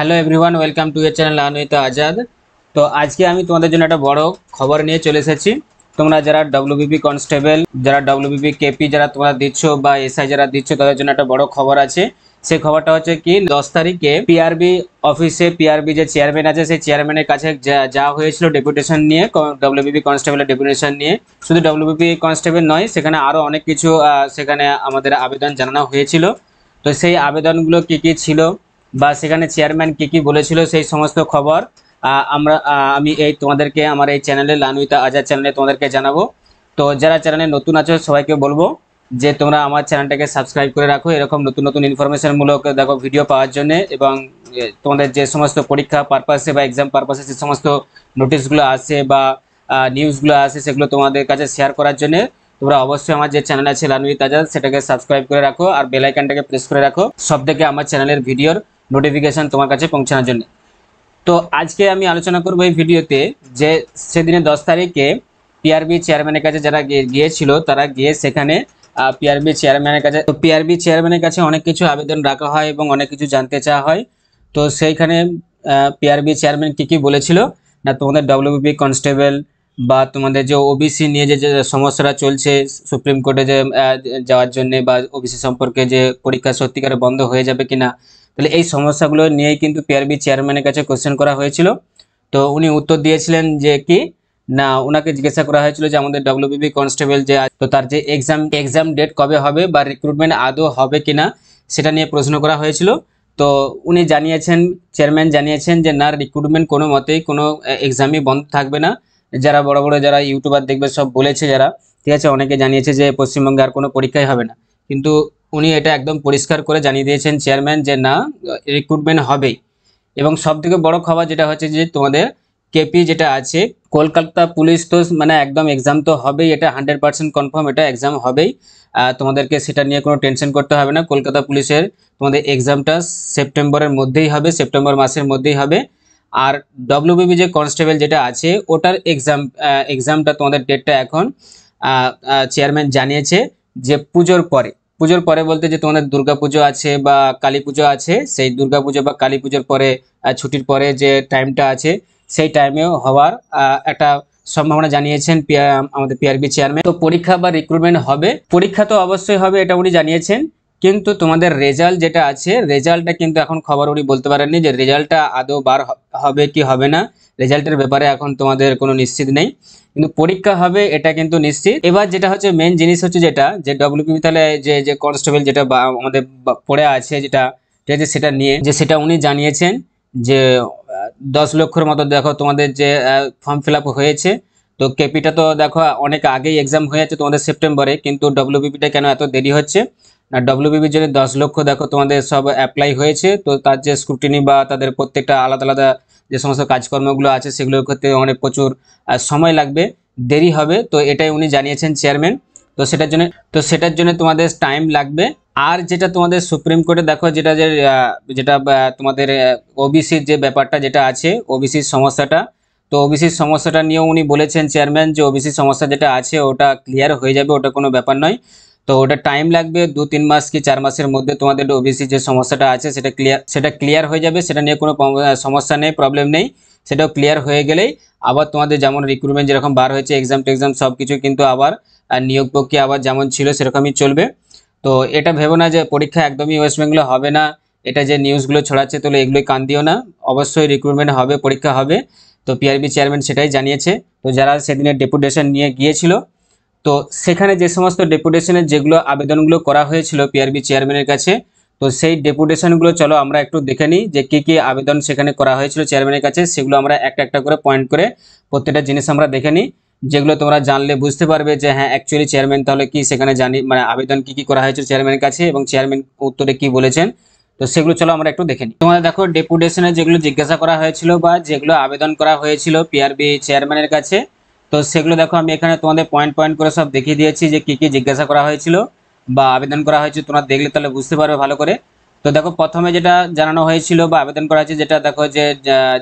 Hello everyone, welcome to your channel আনইত আজাদ। তো আজকে আমি তোমাদের জন্য একটা বড় খবর নিয়ে চলে এসেছি। তোমরা যারা ডব্লিউবিপি কনস্টেবল, যারা ডব্লিউবিপি কেপি যারা তোমরা দিচ্ছ বা এসআই যারা দিচ্ছ, তাদের জন্য একটা বড় খবর আছে। সেই খবরটা হচ্ছে কি, 10 তারিখে পিআরবি অফিসে পিআরবি যে চেয়ারম্যান আছে সেই চেয়ারম্যানের কাছে যাওয়া হয়েছিল ডেপুটেশন নিয়ে, ডব্লিউবিপি কনস্টেবলের ডেপুটেশন নিয়ে। শুধু ডব্লিউবিপি কনস্টেবল নয়, সেখানে আরও অনেক কিছু সেখানে আমাদের আবেদন জানানো হয়েছিল। তো সেই আবেদনগুলো কি কি ছিল বা সেখানে চেয়ারম্যান কি কি বলেছিল, সেই সমস্ত খবর আমি তোমাদেরকে আমার এই চ্যানেলে লানুইতা আজাদ চ্যানেলে তোমাদেরকে জানাবো। তো যারা চ্যানেলে নতুন আছো সবাইকে বলবো যে তোমরা আমার চ্যানেলটাকে সাবস্ক্রাইব করে রাখো, এরকম নতুন নতুন ইনফরমেশনমূলক দেখো ভিডিও পাওয়ার জন্য। এবং তোমাদের যে সমস্ত পরীক্ষা পারপাসে বা এক্সাম পারপাসে যে সমস্ত নোটিশগুলো আসে বা নিউজগুলো আসে, সেগুলো তোমাদের কাছে শেয়ার করার জন্য তোমরা অবশ্যই আমার যে চ্যানেল আছে লানুইতা আজাদ, সেটাকে সাবস্ক্রাইব করে রাখো আর বেল আইকনটাকে প্রেস করে রাখো, সব থেকে আমার চ্যানেলের ভিডিওর নোটিফিকেশন তোমার কাছে পৌঁছানোর জন্য। তো আজকে আমি আলোচনা করবো এই ভিডিওতে যে সেদিনে 10 তারিখে পিআরবি চেয়ারম্যানের কাছে যারা গিয়েছিল, তারা গিয়ে সেখানে পিআরবি চেয়ারম্যানের কাছে অনেক কিছু আবেদন রাখা হয় এবং অনেক কিছু জানতে চাওয়া হয়। তো সেইখানে পিআরবি চেয়ারম্যান কি কি বলেছিল না, তোমাদের ডব্লিউবিপি কনস্টেবল বা তোমাদের যে ওবিসি নিয়ে যে সমস্যাটা চলছে সুপ্রিম কোর্টে যে যাওয়ার জন্য, বা ওবিসি সম্পর্কে যে পরীক্ষা সত্যিকারে বন্ধ হয়ে যাবে কিনা, তাহলে এই সমস্যাগুলো নিয়েই কিন্তু পিআরবি চেয়ারম্যানের কাছে কোশ্চেন করা হয়েছিল। তো উনি উত্তর দিয়েছিলেন যে কি না, ওনাকে জিজ্ঞাসা করা হয়েছিল যে আমাদের ডব্লিউবিপি কনস্টেবল যে তো তার যে এক্সাম ডেট কবে হবে বা রিক্রুটমেন্ট আদৌ হবে কিনা, সেটা নিয়ে প্রশ্ন করা হয়েছিল। তো উনি চেয়ারম্যান জানিয়েছেন যে না, রিক্রুটমেন্ট কোনো মতেই কোনো এক্সামই বন্ধ থাকবে না। যারা বড় বড় যারা ইউটিউবার দেখবে সব বলেছে যারা, ঠিক আছে, অনেকে জানিয়েছে যে পশ্চিমবঙ্গে আর কোনো পরীক্ষাই হবে না, কিন্তু উনি এটা একদম পরিষ্কার করে জানিয়ে দিয়েছেন চেয়ারম্যান যে না, রিক্রুটমেন্ট হবেই। এবং সব থেকে বড় খবর যেটা হচ্ছে যে তোমাদের কেপি যেটা আছে কলকাতা পুলিশ, তো মানে একদম এক্সাম তো হবেই, এটা 100% কনফার্ম, এটা এক্সাম হবেই। তোমাদেরকে সেটা নিয়ে কোনো টেনশন করতে হবে না। কলকাতা পুলিশের তোমাদের এক্সামটা সেপ্টেম্বরের মধ্যেই হবে, সেপ্টেম্বর মাসের মধ্যেই হবে। আর ডব্লিউবিপি যে কনস্টেবল যেটা আছে ওটার এক্সামটা তোমাদের ডেটটা এখন চেয়ারম্যান জানিয়েছে যে পুজোর পরে বলতে যে তোমাদের দুর্গাপুজো আছে বা কালী পুজো আছে, সেই দুর্গাপুজো বা কালী পুজোর পরে ছুটির পরে যে টাইমটা আছে সেই টাইমেও হওয়ার একটা সম্ভাবনা জানিয়েছেন আমাদের পিআরবি চেয়ারম্যান। তো পরীক্ষা বা রিক্রুটমেন্ট হবে, পরীক্ষা তো অবশ্যই হবে, এটা উনি জানিয়েছেন। কিন্তু তোমাদের রেজাল্ট যেটা আছে, রেজাল্টটা কিন্তু এখন খবর উনি বলতে পারেননি যে রেজাল্টটা আদৌ বার হবে কি হবে না। রেজাল্টের ব্যাপারে এখন তোমাদের কোনো নিশ্চিত নেই, কিন্তু পরীক্ষা হবে এটা কিন্তু নিশ্চিত। এবার যেটা হচ্ছে মেন জিনিস হচ্ছে যেটা যে ডব্লিউপি তাহলে যে যে কনস্টেবল যেটা আমাদের পড়ে আছে যেটা, ঠিক আছে, সেটা নিয়ে যে সেটা উনি জানিয়েছেন যে 10 লক্ষর মতো দেখো তোমাদের যে ফর্ম ফিল আপ হয়েছে। তো কেপিটা তো দেখো অনেক আগেই এক্সাম হয়ে যাচ্ছে তোমাদের সেপ্টেম্বরে, কিন্তু ডব্লিউবিপিটা কেন এত দেরি হচ্ছে না, ডব্লিউবিপির জন্য 10 লক্ষ দেখো তোমাদের সব অ্যাপ্লাই হয়েছে। তো তার যে স্ক্রুটিনি বা তাদের প্রত্যেকটা আলাদা আলাদা যে সমস্ত কাজকর্মগুলো আছে সেগুলোর ক্ষেত্রে অনেক প্রচুর সময় লাগবে, দেরি হবে। তো এটাই উনি জানিয়েছেন চেয়ারম্যান। তো সেটার জন্য তোমাদের টাইম লাগবে। আর যেটা তোমাদের সুপ্রিম কোর্টে দেখো যেটা তোমাদের ওবিসির যে ব্যাপারটা যেটা আছে, ওবিসির সমস্যাটা, তো ওবিসির সমস্যাটা নিয়েও উনি বলেছেন চেয়ারম্যান যে ওবিসির সমস্যা যেটা আছে ওটা ক্লিয়ার হয়ে যাবে, ওটা কোনো ব্যাপার নয়। তো ওটা টাইম লাগবে 2-3 মাস কি 4 মাসের মধ্যে তোমাদের ওবিসি যে সমস্যাটা আছে সেটা ক্লিয়ার হয়ে যাবে, সেটা নিয়ে কোনো সমস্যা নেই, প্রবলেম নেই। সেটাও ক্লিয়ার হয়ে গেলেই আবার তোমাদের যেমন রিক্রুটমেন্ট যেরকম বার হয়েছে, এক্সাম টেক্সাম সব কিছু কিন্তু আবার নিয়োগ প্রক্রিয়া আবার যেমন ছিল সেরকমই চলবে। তো এটা ভেবো না যে পরীক্ষা একদমই ওয়েস্ট বেঙ্গলে হবে না, এটা যে নিউজগুলো ছড়াচ্ছে তাহলে এগুলোই কান দিও না, অবশ্যই রিক্রুটমেন্ট হবে, পরীক্ষা হবে। তো পিআরবি চেয়ারম্যান সেটাই জানিয়েছে। তো যারা সেদিনের ডেপুটেশন নিয়ে গিয়েছিল, তো সেখানে যে সমস্ত ডেপুটেশনের যেগুলো আবেদনগুলো করা হয়েছিল পিআরবি চেয়ারম্যানের কাছে, তো সেই ডেপুটেশনগুলো চলো আমরা একটু দেখে নিই যে কী কী আবেদন সেখানে করা হয়েছিল চেয়ারম্যানের কাছে। সেগুলো আমরা একটা একটা করে পয়েন্ট করে প্রত্যেকটা জিনিস আমরা দেখে নিই, যেগুলো তোমরা জানলে বুঝতে পারবে যে হ্যাঁ অ্যাকচুয়ালি চেয়ারম্যান তাহলে কি সেখানে মানে আবেদন কি কি করা হয়েছিল চেয়ারম্যানের কাছে এবং চেয়ারম্যান উত্তরে কি বলেছেন। তো সেগুলো চলো আমরা একটু দেখে নিই। তোমাদের দেখো ডেপুটেশনে যেগুলো জিজ্ঞাসা করা হয়েছিল বা যেগুলো আবেদন করা হয়েছিল পিআরবি চেয়ারম্যানের কাছে, তো সেগুলো দেখো আমি এখানে তোমাদের পয়েন্ট পয়েন্ট করে সব দেখিয়ে দিয়েছি যে কি কি জিজ্ঞাসা করা হয়েছিল বা আবেদন করা হয়েছিল, তোমরা দেখলে তাহলে বুঝতে পারবে ভালো করে। তো দেখো প্রথমে যেটা জানানো হয়েছিল বা আবেদন করা হয়েছে, যেটা দেখো যে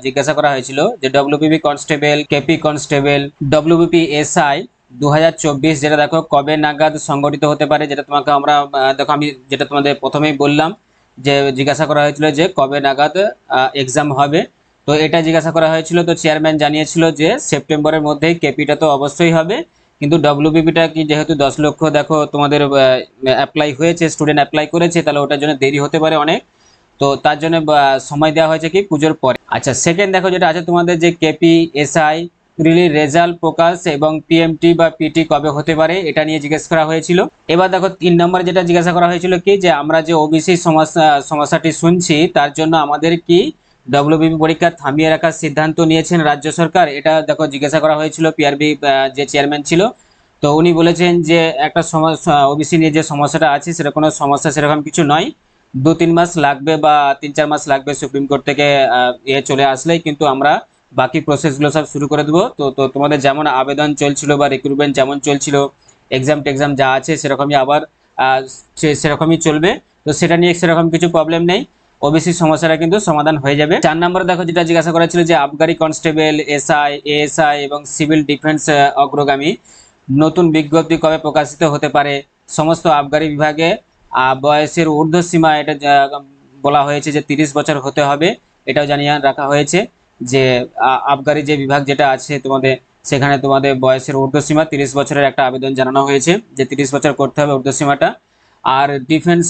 জিজ্ঞাসা করা হয়েছিল যে WBP constable, KP constable, WBP SI 2024 যেটা দেখো কবে নাগাদ সংগঠিত হতে পারে, যেটা তোমাকে আমরা দেখো আমি যেটা তোমাদের প্রথমেই বললাম যে জিজ্ঞাসা করা হয়েছিল যে কবে নাগাদ এক্সাম হবে। তো এটা জিজ্ঞাসা করা হয়েছিল, তো চেয়ারম্যান জানিয়েছিল যে সেপ্টেম্বরের মধ্যেই কেপিটা তো অবশ্যই হবে, কিন্তু ডব্লিউবিপিটা কি যেহেতু 10 লক্ষ দেখো তোমাদের অ্যাপ্লাই হয়েছে, স্টুডেন্ট অ্যাপ্লাই করেছে, তাহলে ওটার জন্য দেরি হতে পারে অনেক। তো তার জন্য সময় দেওয়া হয়েছে কি পুজোর পরে। আচ্ছা, সেকেন্ড দেখো যেটা আছে তোমাদের যে কেপি এসআই রেজাল্ট প্রকাশ এবং পিএমটি বা পিটি কবে হতে পারে, এটা নিয়ে জিজ্ঞেস করা হয়েছিল। এবার দেখো 3 নম্বর যেটা জিজ্ঞাসা করা হয়েছিল কি যে আমরা যে ওবিসি সমস্যাটি শুনছি তার জন্য আমাদের কি ডব্লিউবিপি পরীক্ষা থামিয়ে রাখার সিদ্ধান্ত নিয়েছেন রাজ্য সরকার, এটা দেখো জিজ্ঞাসা করা হয়েছিল পিআরবি যে চেয়ারম্যান ছিল। তো উনি বলেছেন যে একটা সমস্যা ওবিসি নিয়ে যে সমস্যাটা আছে সেটা কোনো সমস্যা সেরকম কিছু নয়, 2-3 মাস লাগবে বা 3-4 মাস লাগবে সুপ্রিম কোর্ট থেকে চলে আসলেই কিন্তু আমরা বাকি প্রসেসগুলো সব শুরু করে দেবো। তো তো তোমাদের যেমন আবেদন চলছিল বা রিক্রুটমেন্ট যেমন চলছিল, এক্সাম টেক্সাম যা আছে সেরকমই আবার সেরকমই চলবে। তো সেটা নিয়ে সেরকম কিছু প্রবলেম নেই, ওবিসি সমস্যাটা কিন্তু সমাধান হয়ে যাবে। 4 নম্বরে দেখো যেটা জিজ্ঞাসা করা ছিল যে আবগারি কনস্টেবল, এসআই, এএসআই এবং সিভিল ডিফেন্স অগ্রগামী নতুন বিজ্ঞপ্তি কবে প্রকাশিত হতে পারে। সমস্ত আবগারি বিভাগে বয়সের ঊর্ধ্বসীমা এটা বলা হয়েছে যে 30 বছর হতে হবে, এটাও জানিয়ে রাখা হয়েছে যে আবগারি যে বিভাগ যেটা আছে তোমাদের, সেখানে তোমাদের বয়সের ঊর্ধ্বসীমা 30 বছরের একটা আবেদন জানানো হয়েছে যে 30 বছর করতে হবে ঊর্ধ্বসীমাটা। আর ডিফেন্স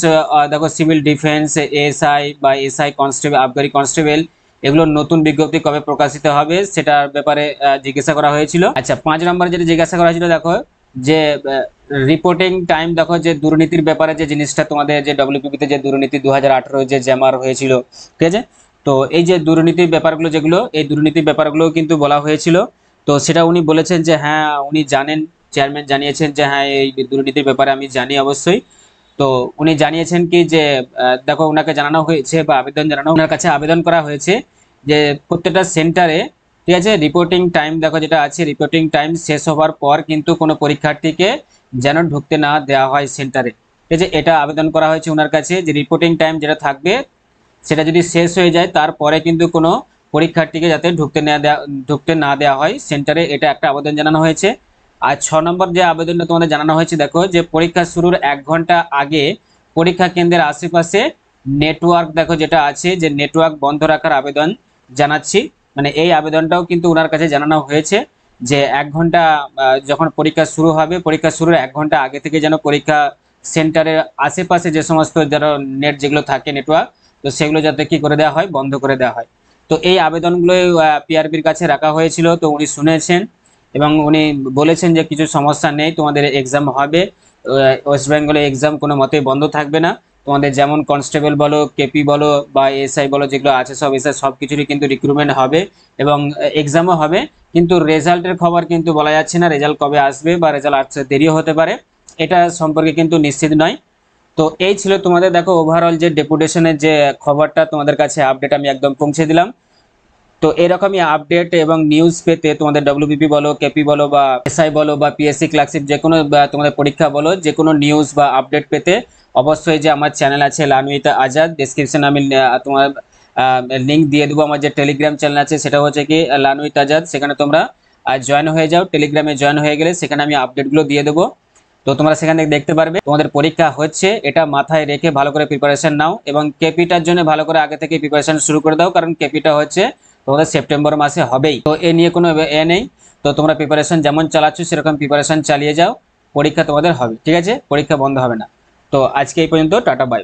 দেখো সিভিল ডিফেন্স, এএসআই বা এসআই কনস্টেবল, আবগারি কনস্টেবল, এগুলোর নতুন বিজ্ঞপ্তি কবে প্রকাশিত হবে সেটার ব্যাপারে জিজ্ঞাসা করা হয়েছিল। আচ্ছা, 5 নম্বর যেটা জিজ্ঞাসা করা হয়েছিল দেখো যে রিপোর্টিং টাইম, দেখো যে দুর্নীতির ব্যাপারে যে জিনিসটা তোমাদের যে ডব্লিউপিপিতে যে দুর্নীতি 2018 যে জ্যামার হয়েছিল, ঠিক আছে, তো এই যে দুর্নীতির ব্যাপারগুলো যেগুলো, এই দুর্নীতির ব্যাপারগুলো কিন্তু বলা হয়েছিল। তো সেটা উনি বলেছেন যে হ্যাঁ উনি জানেন, চেয়ারম্যান জানিয়েছেন যে হ্যাঁ এই দুর্নীতির ব্যাপারে আমি জানি অবশ্যই। তো উনি জানিয়েছেন কি যে দেখো ওনাকে জানানো হয়েছে বা আবেদন জানানো, ওনার কাছে আবেদন করা হয়েছে যে প্রত্যেকটা সেন্টারে, ঠিক আছে, রিপোর্টিং টাইম দেখো যেটা আছে, রিপোর্টিং টাইম শেষ হওয়ার পর কিন্তু কোনো পরীক্ষার্থীকে যেন ঢুকতে না দেওয়া হয় সেন্টারে, ঠিক আছে, এটা আবেদন করা হয়েছে ওনার কাছে যে রিপোর্টিং টাইম যেটা থাকবে সেটা যদি শেষ হয়ে যায় তারপরে কিন্তু কোনো পরীক্ষার্থীকে যাতে ঢুকতে না দেওয়া হয় সেন্টারে, এটা একটা আবেদন জানানো হয়েছে। আর 6 নম্বর যে আবেদনটা তোমাদের জানানো হয়েছে দেখো যে পরীক্ষা শুরুর 1 ঘন্টা আগে পরীক্ষা কেন্দ্রের আশেপাশে নেটওয়ার্ক দেখো যেটা আছে যে নেটওয়ার্ক বন্ধ রাখার আবেদন জানাচ্ছি, মানে এই আবেদনটাও কিন্তু ওনার কাছে জানানো হয়েছে যে 1 ঘন্টা যখন পরীক্ষা শুরু হবে পরীক্ষা শুরুর 1 ঘন্টা আগে থেকে যেন পরীক্ষা সেন্টারের আশেপাশে যে সমস্ত যারা নেট যেগুলো থাকে নেটওয়ার্ক, তো সেগুলো যাতে কি করে দেওয়া হয়, বন্ধ করে দেওয়া হয়। তো এই আবেদনগুলো পিআরবির কাছে রাখা হয়েছিল, তো উনি শুনেছেন এবং উনি বলেছেন যে কিছু সমস্যা নেই, তোমাদের এক্সাম হবে, ওয়েস্ট বেঙ্গলে এক্সাম কোনো মতেই বন্ধ থাকবে না, তোমাদের যেমন কনস্টেবল বলো, কেপি বলো বা এসআই বলো যেগুলো আছে সব এসআই সব কিছুরই কিন্তু রিক্রুটমেন্ট হবে এবং এক্সামও হবে, কিন্তু রেজাল্টের খবর কিন্তু বলা যাচ্ছে না, রেজাল্ট কবে আসবে বা রেজাল্ট আসতে দেরিও হতে পারে, এটা সম্পর্কে কিন্তু নিশ্চিত নয়। তো এই ছিল তোমাদের দেখো ওভারঅল যে ডেপুটেশনের যে খবরটা তোমাদের কাছে আপডেট আমি একদম পৌঁছে দিলাম। তো এরকমই আপডেট এবং নিউজ পেতে তোমাদের ডব্লিউবিপি বলো, কেপি বলো বা এসআই বলো বা পিএসসি ক্লার্কশিপ যে কোনো তোমাদের পরীক্ষা বলো, যে কোনো নিউজ বা আপডেট পেতে অবশ্যই যে আমার চ্যানেল আছে লানুইত আজাদ, ডিসক্রিপশনে আমি তোমার লিঙ্ক দিয়ে দেবো। আমার যে টেলিগ্রাম চ্যানেল আছে সেটা হচ্ছে কি লানুইত আজাদ, সেখানে তোমরা জয়েন হয়ে যাও, টেলিগ্রামে জয়েন হয়ে গেলে সেখানে আমি আপডেটগুলো দিয়ে দেবো। তো তোমরা সেখান থেকে দেখতে পারবে তোমাদের পরীক্ষা হচ্ছে, এটা মাথায় রেখে ভালো করে প্রিপারেশন নাও এবং কেপিটার জন্য ভালো করে আগে থেকে প্রিপারেশন শুরু করে দাও, কারণ কেপিটা হচ্ছে তোমাদের সেপ্টেম্বর মাসে হবেই, তো এ নিয়ে কোনো নেই। তো তোমরা প্রিপারেশন যেমন চালাচ্ছ সেরকম প্রিপারেশন চালিয়ে যাও, পরীক্ষা তোমাদের হবে, ঠিক আছে, পরীক্ষা বন্ধ হবে না। তো আজকে এই পর্যন্ত, টাটা বাই।